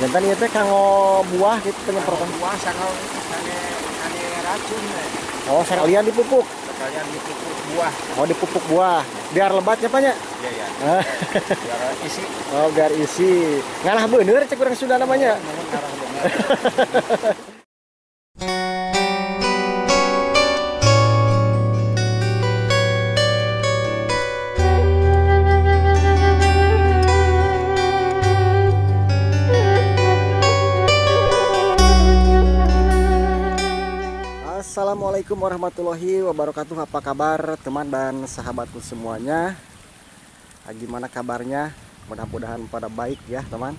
Jantan ieu teh kanggo buah gitu penyemprotan. Buah sange racun we. Oh, sekalian dipupuk. Sekalian dipupuk buah. Oh, dipupuk buah. Biar lebatnya Pak nya. Iya ya. Ah, Biar isi. oh, biar isi. Ngalah bener cek urang Sunda namanya. Namun ngarang bener. Assalamualaikum warahmatullahi wabarakatuh. Apa kabar teman dan sahabatku semuanya? Gimana kabarnya? Mudah-mudahan pada baik ya teman.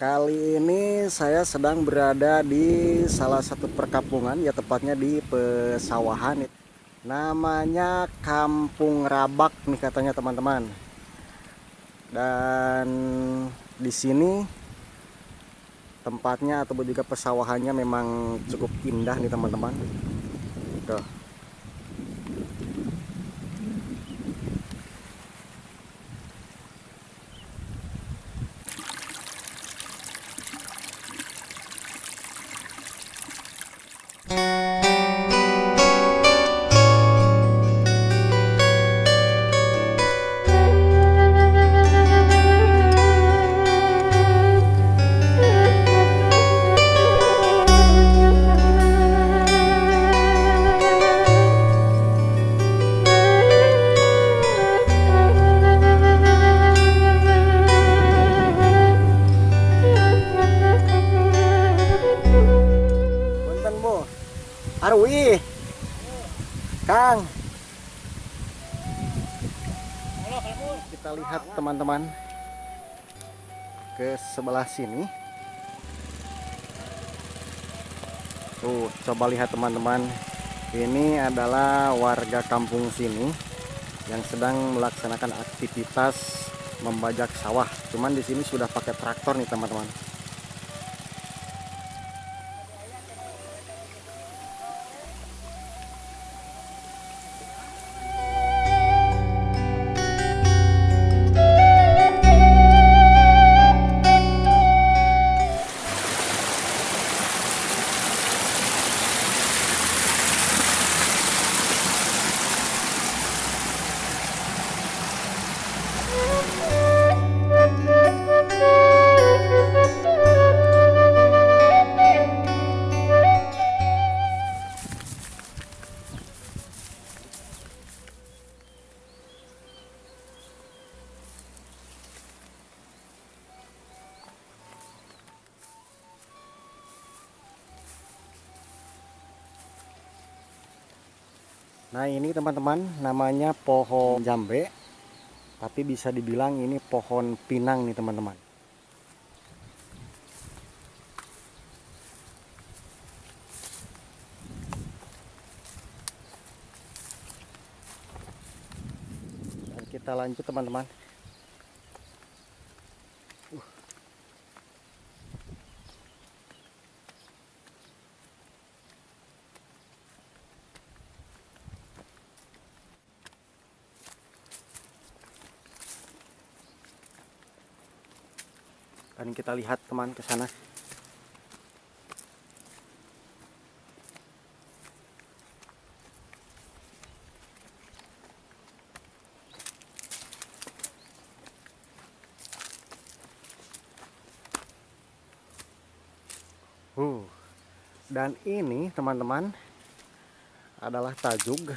Kali ini saya sedang berada di salah satu perkampungan, ya tepatnya di pesawahan. Namanya Kampung Rabak nih katanya teman-teman. Dan di sini tempatnya ataupun juga pesawahannya memang cukup indah nih teman-teman. Tuh. Punten Bu. Arwi. Kang. Kita lihat teman-teman ke sebelah sini. Tuh, coba lihat teman-teman. Ini adalah warga kampung sini yang sedang melaksanakan aktivitas membajak sawah. Cuman di sini sudah pakai traktor nih teman-teman. Nah ini teman-teman namanya pohon jambe, tapi bisa dibilang ini pohon pinang nih teman-teman. Dan kita lanjut teman-teman. Dan kita lihat teman ke sana. Dan ini teman-teman adalah tajuk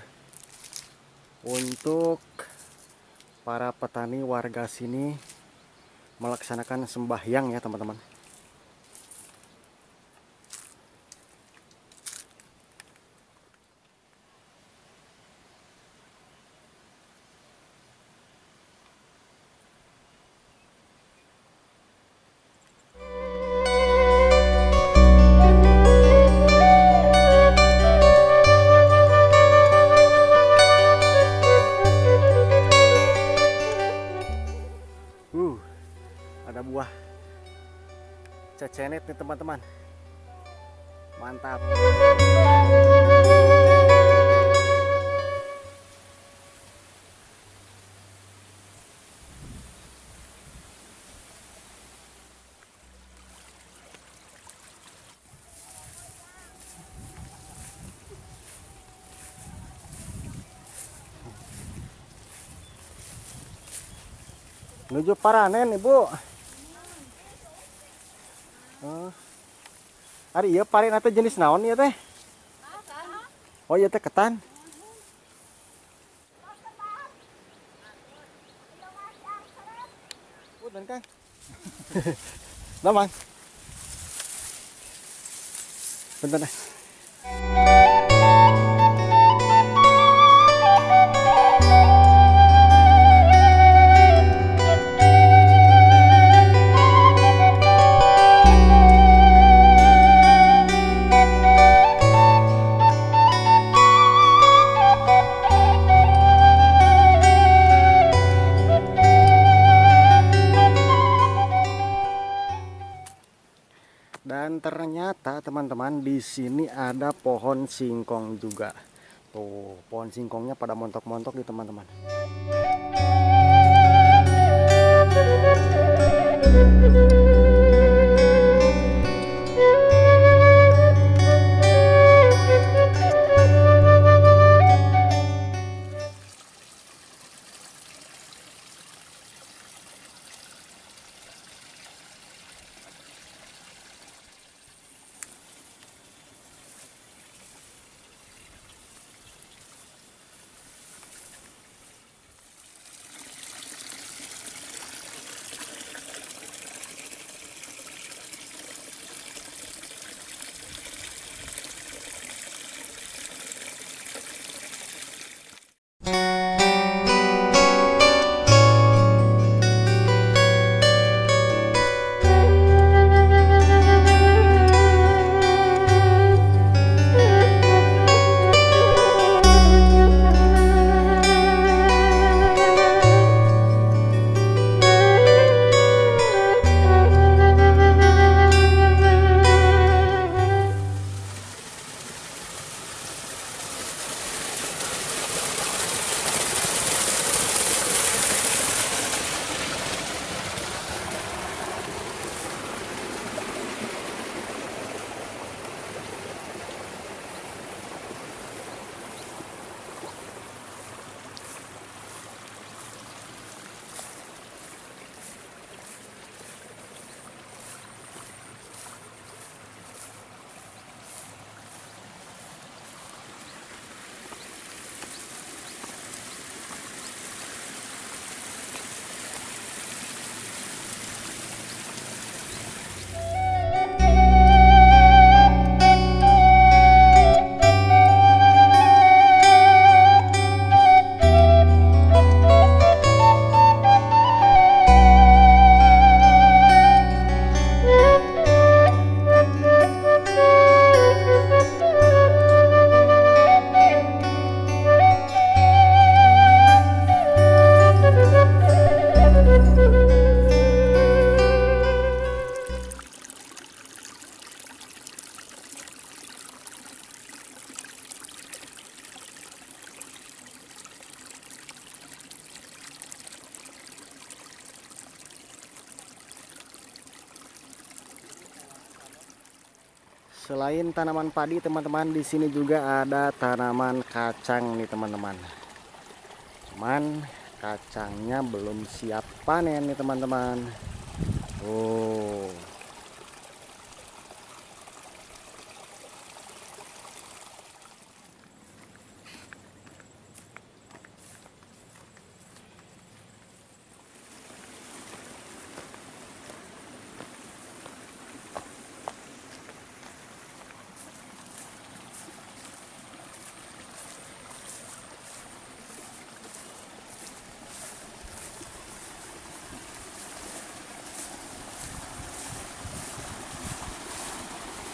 untuk para petani warga sini melaksanakan sembahyang ya teman-teman. Ada buah cecenet nih teman-teman. Mantap. Menuju Paranen, Ibu. Oh. Ari ieu paren atau jenis naon ieu teh? Oh, ieu teh ketan. Punten, Kang. Damang. Punten. Dan ternyata teman-teman di sini ada pohon singkong juga. Tuh, pohon singkongnya pada montok-montok nih teman-teman. Selain tanaman padi teman-teman, di sini juga ada tanaman kacang nih teman-teman. Cuman kacangnya belum siap panen nih teman-teman. Oh.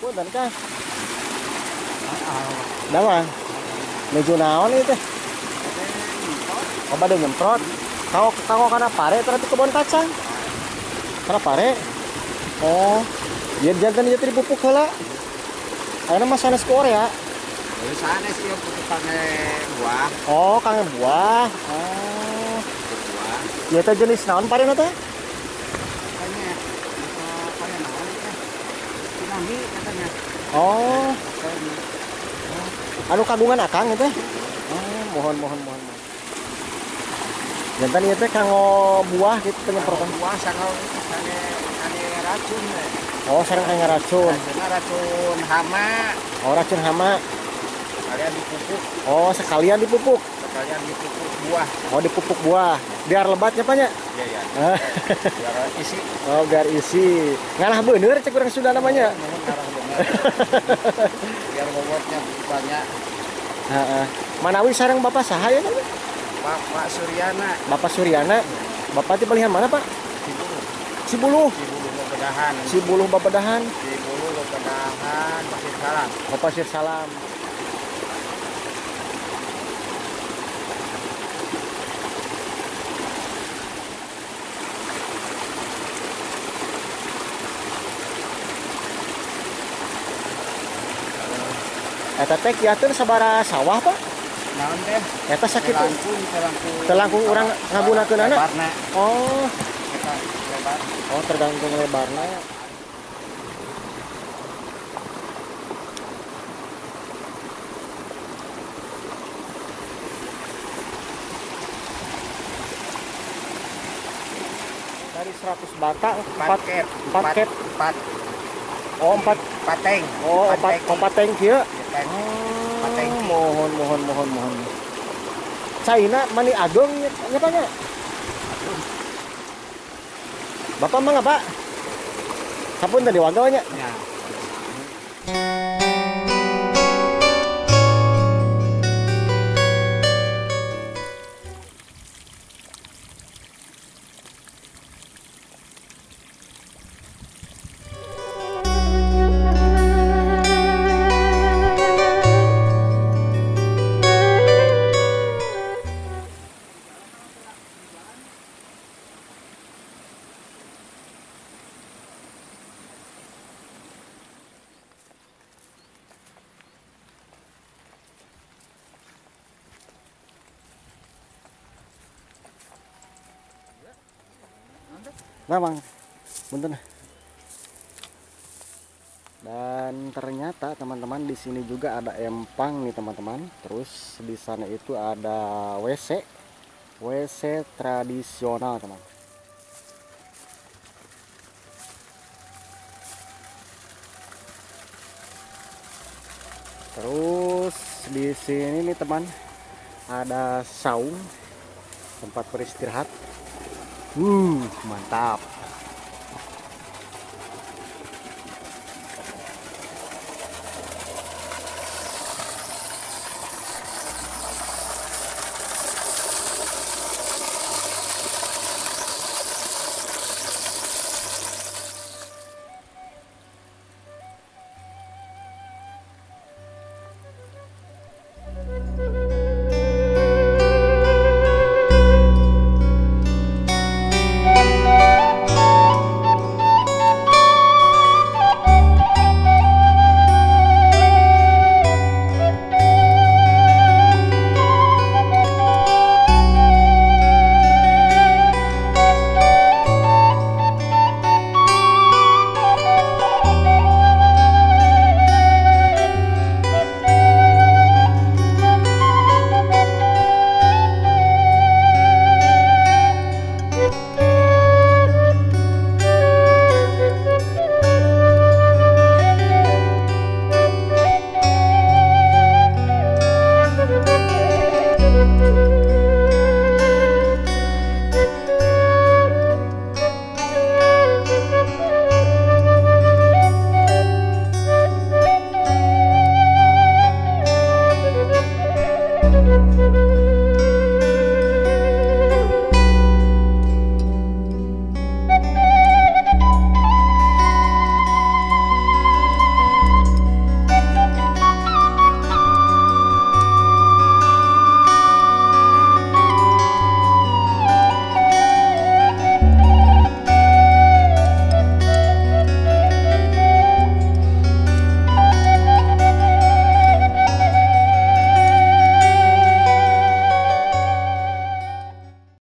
Punten Kang. Damang. Menuju naon ieu teh? Oh, bade nyemprot. Kau kana pare terus kebon kacang. Kana pare. Oh, biar jantan ieu teh dipupuk heula. Ayeuna mah sanes Korea. Dari sana sih yang pupukane buah. Oh, kang buah. Oh. Buah. Ieu teh jenis naon parena teh? Katanya kayak naon teh? Sinambi katanya. Oh, Kayaknya. anu kagungan akang teh. Oh, mohon. Jantan ieu teh kanggo buah gitu penyemprotan. Buah sange racun. Oh, sareng kanggo racun. Racun hama. Oh, racun hama. Sekalian dipupuk. Oh, sekalian dipupuk. Sekalian dipupuk buah. Oh, dipupuk buah. Biar lebatnya Pak nya? Iya, iya. Biar isi. Oh, biar isi. Ngalah bener cek urang sudah namanya. Ngarang bener. Biar bobotnya banyak. Heeh. Manawi sareng Bapak saha ya? Bapak Suryana. Bapak Suryana. Bapak di balihan mana, Pak? Cibulu. Cibuluh. Cibulu Bebedahan. Cibuluh Babedahan. Cibulu Bebedahan. Pasir Salam. Oh, Pasir Salam. Eta teh kieuteun sabaraha sawah, Pak? Naon teh? Eta sakitu. Telangkung. Telangkung urang ngagunakeunana. Lebarna. Oh, Eta lebar. oh tergantung lebarna. Dari 100 bata 4 Kep. 4 kep. 4 Oh, 4. pateng. Oh, 4 tank kieu. Pateng. Pateng. Mohon. Caina mani ageng nya Pak nya. Bapak mangga, Pak. Sampun tadi wagawanya. Ya. Nah, Bang. Punten. Dan ternyata teman-teman di sini juga ada empang nih teman-teman. Terus di sana itu ada WC. WC tradisional, teman. Terus di sini nih teman ada saung tempat beristirahat. Mantap.